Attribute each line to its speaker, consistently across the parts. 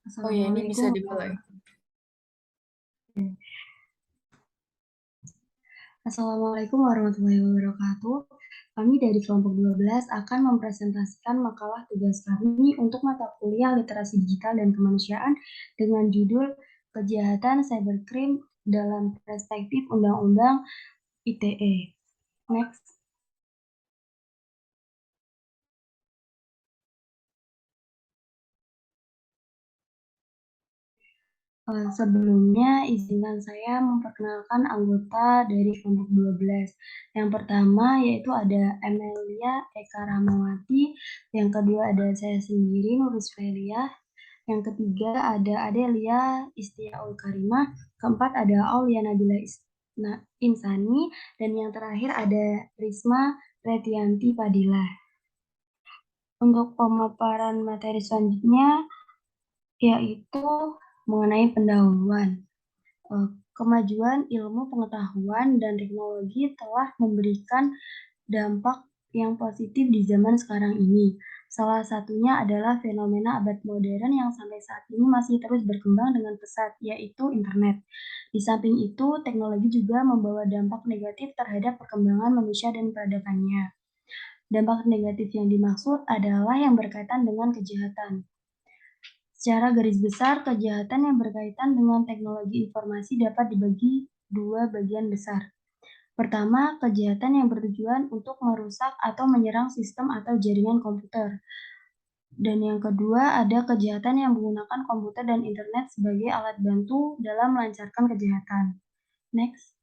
Speaker 1: Oh ya, ini bisa
Speaker 2: Assalamualaikum.
Speaker 1: dimulai.
Speaker 2: Assalamualaikum warahmatullahi wabarakatuh. Kami dari kelompok 12 akan mempresentasikan makalah tugas kami untuk mata kuliah literasi digital dan kemanusiaan dengan judul Kejahatan Cybercrime dalam Perspektif Undang-Undang ITE. Next. Sebelumnya, izinkan saya memperkenalkan anggota dari kelompok 12. Yang pertama yaitu ada Amelia Eka Ramawati, yang kedua ada saya sendiri, Nuris Felia, yang ketiga ada Adelia Istiaul Karimah, keempat ada Aulia Nabila Insani, dan yang terakhir ada Risma Retianti Padilla. Untuk pemaparan materi selanjutnya yaitu mengenai pendahuluan. Kemajuan ilmu pengetahuan dan teknologi telah memberikan dampak yang positif di zaman sekarang ini. Salah satunya adalah fenomena abad modern yang sampai saat ini masih terus berkembang dengan pesat, yaitu internet. Di samping itu, teknologi juga membawa dampak negatif terhadap perkembangan manusia dan peradabannya. Dampak negatif yang dimaksud adalah yang berkaitan dengan kejahatan. Secara garis besar, kejahatan yang berkaitan dengan teknologi informasi dapat dibagi dua bagian besar. Pertama, kejahatan yang bertujuan untuk merusak atau menyerang sistem atau jaringan komputer. Dan yang kedua, ada kejahatan yang menggunakan komputer dan internet sebagai alat bantu dalam melancarkan kejahatan. Next.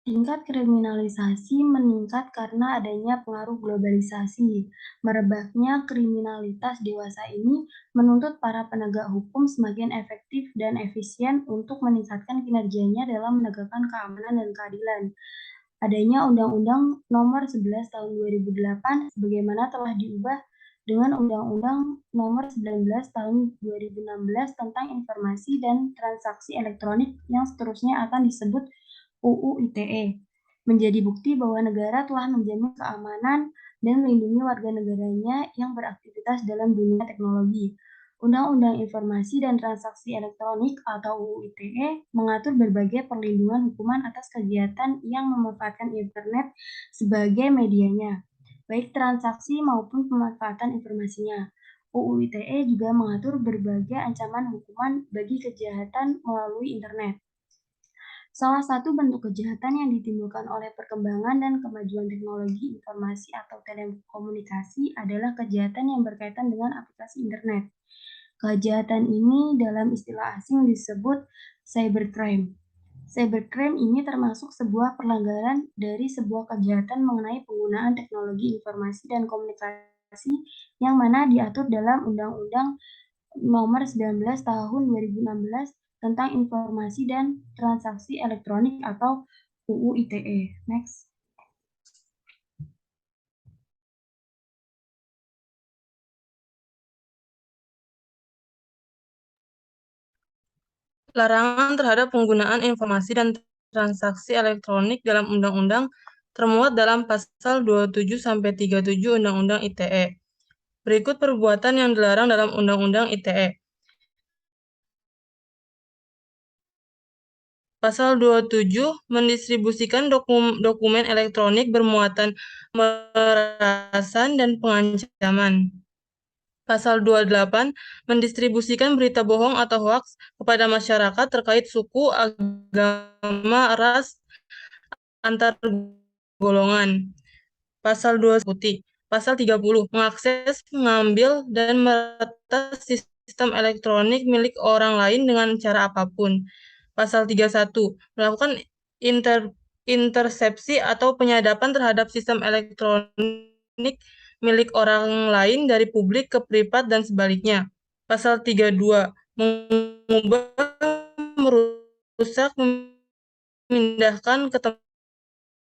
Speaker 2: Tingkat kriminalisasi meningkat karena adanya pengaruh globalisasi. Merebaknya kriminalitas dewasa ini menuntut para penegak hukum semakin efektif dan efisien untuk meningkatkan kinerjanya dalam menegakkan keamanan dan keadilan. Adanya Undang-Undang Nomor 11 Tahun 2008 sebagaimana telah diubah dengan Undang-Undang Nomor 19 Tahun 2016 tentang informasi dan transaksi elektronik yang seterusnya akan disebut UU ITE, menjadi bukti bahwa negara telah menjamin keamanan dan melindungi warga negaranya yang beraktivitas dalam dunia teknologi. Undang-Undang Informasi dan Transaksi Elektronik atau UU ITE mengatur berbagai perlindungan hukuman atas kegiatan yang memanfaatkan internet sebagai medianya, baik transaksi maupun pemanfaatan informasinya. UU ITE juga mengatur berbagai ancaman hukuman bagi kejahatan melalui internet. Salah satu bentuk kejahatan yang ditimbulkan oleh perkembangan dan kemajuan teknologi informasi atau telekomunikasi adalah kejahatan yang berkaitan dengan aplikasi internet. Kejahatan ini dalam istilah asing disebut cybercrime. Cybercrime ini termasuk sebuah pelanggaran dari sebuah kejahatan mengenai penggunaan teknologi informasi dan komunikasi yang mana diatur dalam Undang-Undang Nomor 19 Tahun 2016 tentang Informasi dan Transaksi Elektronik atau UU ITE. Next.
Speaker 3: Larangan terhadap penggunaan informasi dan transaksi elektronik dalam undang-undang termuat dalam pasal 27-37 Undang-Undang ITE. Berikut perbuatan yang dilarang dalam Undang-Undang ITE. Pasal 27 mendistribusikan dokumen elektronik bermuatan pemerasan dan pengancaman. Pasal 28 mendistribusikan berita bohong atau hoaks kepada masyarakat terkait suku, agama, ras, antar golongan. Pasal 2 putih. Pasal 30 mengakses, mengambil, dan meretas sistem elektronik milik orang lain dengan cara apapun. Pasal 31 melakukan intersepsi atau penyadapan terhadap sistem elektronik milik orang lain dari publik ke privat dan sebaliknya. Pasal 32 mengubah, merusak, memindahkan ke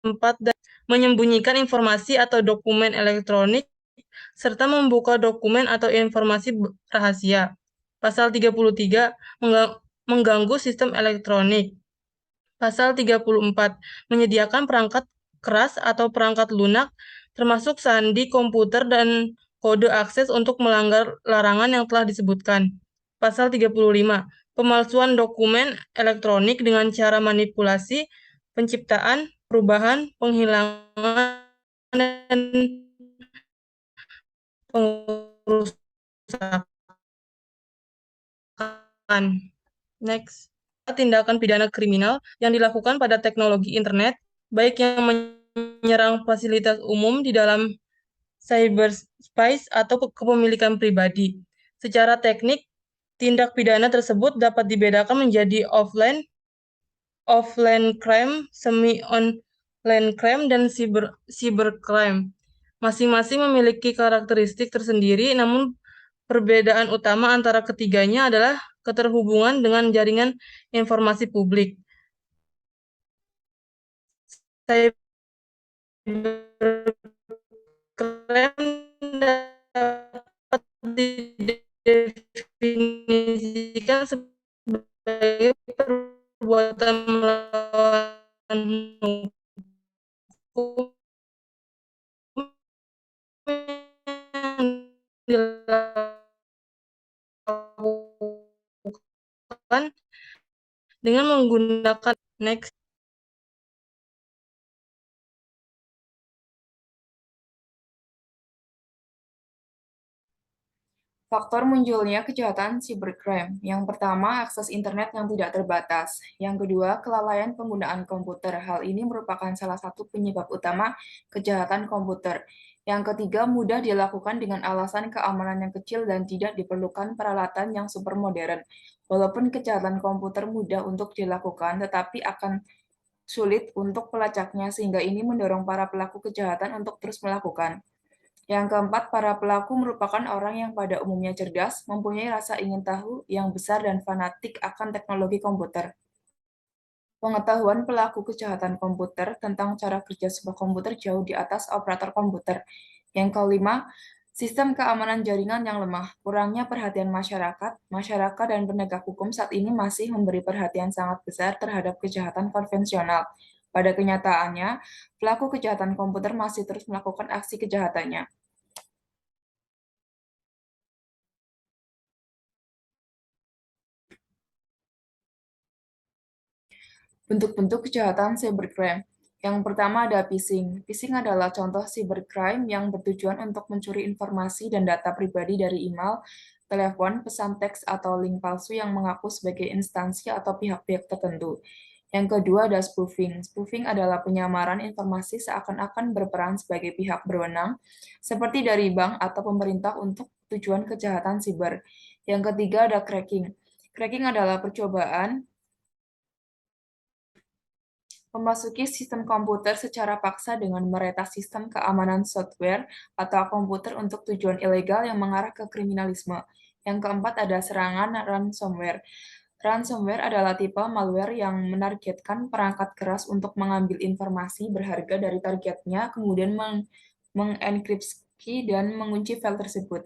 Speaker 3: tempat dan menyembunyikan informasi atau dokumen elektronik serta membuka dokumen atau informasi rahasia. Pasal 33 mengganggu sistem elektronik. Pasal 34 menyediakan perangkat keras atau perangkat lunak termasuk sandi komputer dan kode akses untuk melanggar larangan yang telah disebutkan. Pasal 35, pemalsuan dokumen elektronik dengan cara manipulasi, penciptaan, perubahan, penghilangan, dan pengerusakan. Next. Tindakan pidana kriminal yang dilakukan pada teknologi internet, baik yang menyerang fasilitas umum di dalam cyberspace atau kepemilikan pribadi. Secara teknik, tindak pidana tersebut dapat dibedakan menjadi offline crime, semi-online crime, dan cybercrime. Masing-masing memiliki karakteristik tersendiri, namun perbedaan utama antara ketiganya adalah keterhubungan dengan jaringan informasi publik. Cybercrime dapat didefinisikan sebagai perbuatan melawan hukum yang dilakukan dengan menggunakan next.
Speaker 1: Faktor munculnya kejahatan cybercrime. Yang pertama, akses internet yang tidak terbatas. Yang kedua, kelalaian penggunaan komputer. Hal ini merupakan salah satu penyebab utama kejahatan komputer. Yang ketiga, mudah dilakukan dengan alasan keamanan yang kecil dan tidak diperlukan peralatan yang super modern. Walaupun kejahatan komputer mudah untuk dilakukan, tetapi akan sulit untuk pelacaknya sehingga ini mendorong para pelaku kejahatan untuk terus melakukan. Yang keempat, para pelaku merupakan orang yang pada umumnya cerdas, mempunyai rasa ingin tahu yang besar dan fanatik akan teknologi komputer. Pengetahuan pelaku kejahatan komputer tentang cara kerja sebuah komputer jauh di atas operator komputer. Yang kelima, sistem keamanan jaringan yang lemah. Kurangnya perhatian masyarakat dan penegak hukum saat ini masih memberi perhatian sangat besar terhadap kejahatan konvensional. Pada kenyataannya, pelaku kejahatan komputer masih terus melakukan aksi kejahatannya. Bentuk-bentuk kejahatan cybercrime. Yang pertama ada phishing. Phishing adalah contoh cybercrime yang bertujuan untuk mencuri informasi dan data pribadi dari email, telepon, pesan teks, atau link palsu yang mengaku sebagai instansi atau pihak-pihak tertentu. Yang kedua ada spoofing. Spoofing adalah penyamaran informasi seakan-akan berperan sebagai pihak berwenang, seperti dari bank atau pemerintah untuk tujuan kejahatan siber. Yang ketiga ada cracking. Cracking adalah percobaan memasuki sistem komputer secara paksa dengan meretas sistem keamanan software atau komputer untuk tujuan ilegal yang mengarah ke kriminalisme. Yang keempat ada serangan ransomware. Ransomware adalah tipe malware yang menargetkan perangkat keras untuk mengambil informasi berharga dari targetnya, kemudian mengenkripsi dan mengunci file tersebut.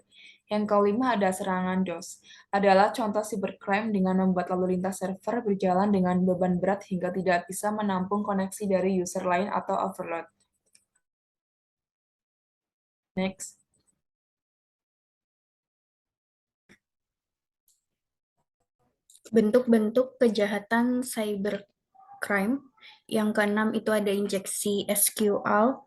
Speaker 1: Yang kelima ada serangan DOS, adalah contoh cybercrime dengan membuat lalu lintas server berjalan dengan beban berat hingga tidak bisa menampung koneksi dari user lain atau overload. Next.
Speaker 4: Bentuk-bentuk kejahatan cybercrime. Yang keenam itu ada injeksi SQL.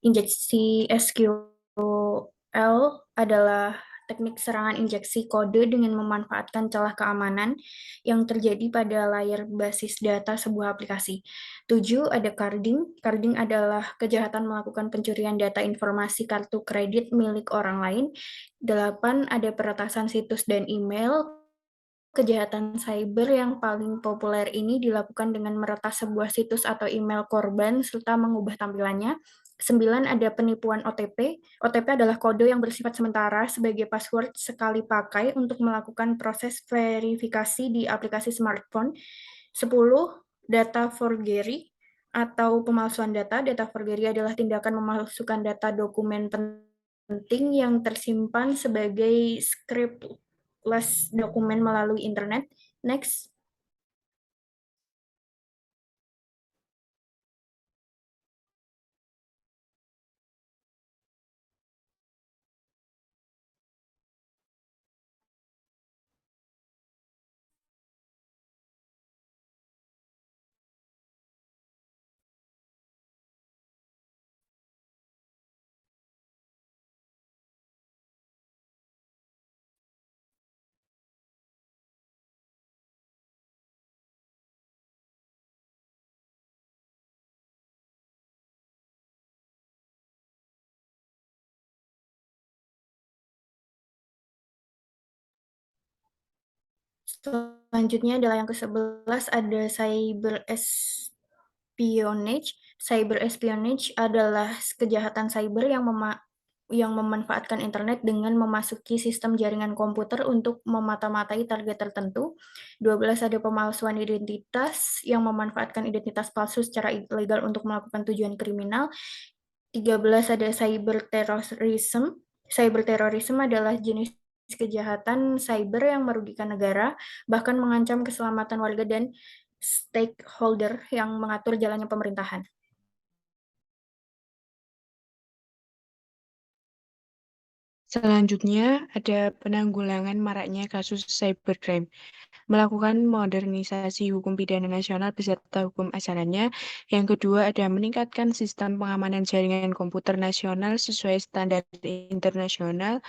Speaker 4: Injeksi SQL adalah teknik serangan injeksi kode dengan memanfaatkan celah keamanan yang terjadi pada layar basis data sebuah aplikasi. 7. Ada carding. Carding adalah kejahatan melakukan pencurian data informasi kartu kredit milik orang lain. 8. Ada peretasan situs dan email. Kejahatan cyber yang paling populer ini dilakukan dengan meretas sebuah situs atau email korban serta mengubah tampilannya. 9. Ada penipuan OTP. OTP adalah kode yang bersifat sementara sebagai password sekali pakai untuk melakukan proses verifikasi di aplikasi smartphone. 10. Data forgery atau pemalsuan data. Data forgery adalah tindakan memalsukan data dokumen penting yang tersimpan sebagai scriptless dokumen melalui internet. Next. Selanjutnya adalah yang ke-11, ada cyber espionage. Cyber espionage adalah kejahatan cyber yang memanfaatkan internet dengan memasuki sistem jaringan komputer untuk memata-matai target tertentu. 12 ada pemalsuan identitas yang memanfaatkan identitas palsu secara ilegal untuk melakukan tujuan kriminal. 13 ada cyberterrorism. Cyberterrorism adalah jenis kejahatan cyber yang merugikan negara, bahkan mengancam keselamatan warga dan stakeholder yang mengatur jalannya pemerintahan.
Speaker 5: Selanjutnya, ada penanggulangan maraknya kasus cybercrime. Melakukan modernisasi hukum pidana nasional beserta hukum acaranya. Yang kedua, ada meningkatkan sistem pengamanan jaringan komputer nasional sesuai standar internasional.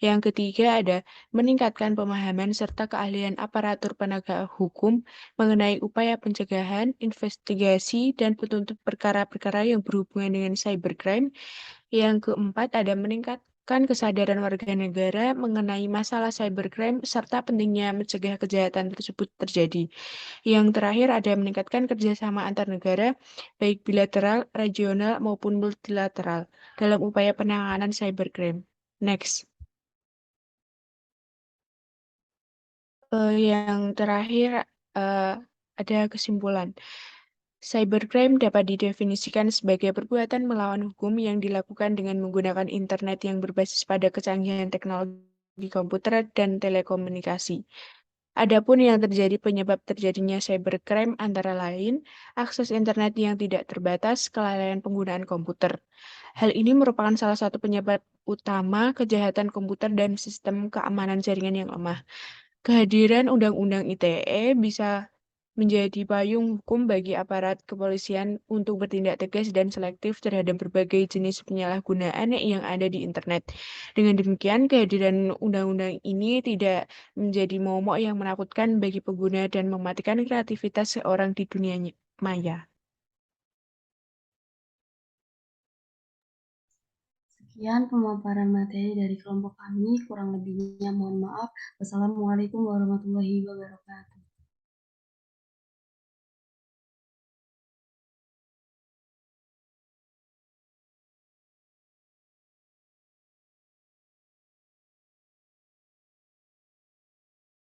Speaker 5: Yang ketiga, ada meningkatkan pemahaman serta keahlian aparatur penegak hukum mengenai upaya pencegahan, investigasi, dan penuntut perkara-perkara yang berhubungan dengan cybercrime. Yang keempat, ada meningkatkan kesadaran warga negara mengenai masalah cybercrime serta pentingnya mencegah kejahatan tersebut terjadi. Yang terakhir, ada meningkatkan kerjasama antar negara, baik bilateral, regional, maupun multilateral, dalam upaya penanganan cybercrime. Next. Yang terakhir, ada kesimpulan. Cybercrime dapat didefinisikan sebagai perbuatan melawan hukum yang dilakukan dengan menggunakan internet yang berbasis pada kecanggihan teknologi komputer dan telekomunikasi. Adapun yang terjadi penyebab terjadinya cybercrime antara lain akses internet yang tidak terbatas, kelalaian penggunaan komputer. Hal ini merupakan salah satu penyebab utama kejahatan komputer dan sistem keamanan jaringan yang lemah. Kehadiran Undang-Undang ITE bisa menjadi payung hukum bagi aparat kepolisian untuk bertindak tegas dan selektif terhadap berbagai jenis penyalahgunaan yang ada di internet. Dengan demikian, kehadiran undang-undang ini tidak menjadi momok yang menakutkan bagi pengguna dan mematikan kreativitas seorang di dunia maya.
Speaker 2: Sekian pemaparan materi dari kelompok kami, kurang lebihnya mohon maaf. Wassalamualaikum warahmatullahi wabarakatuh.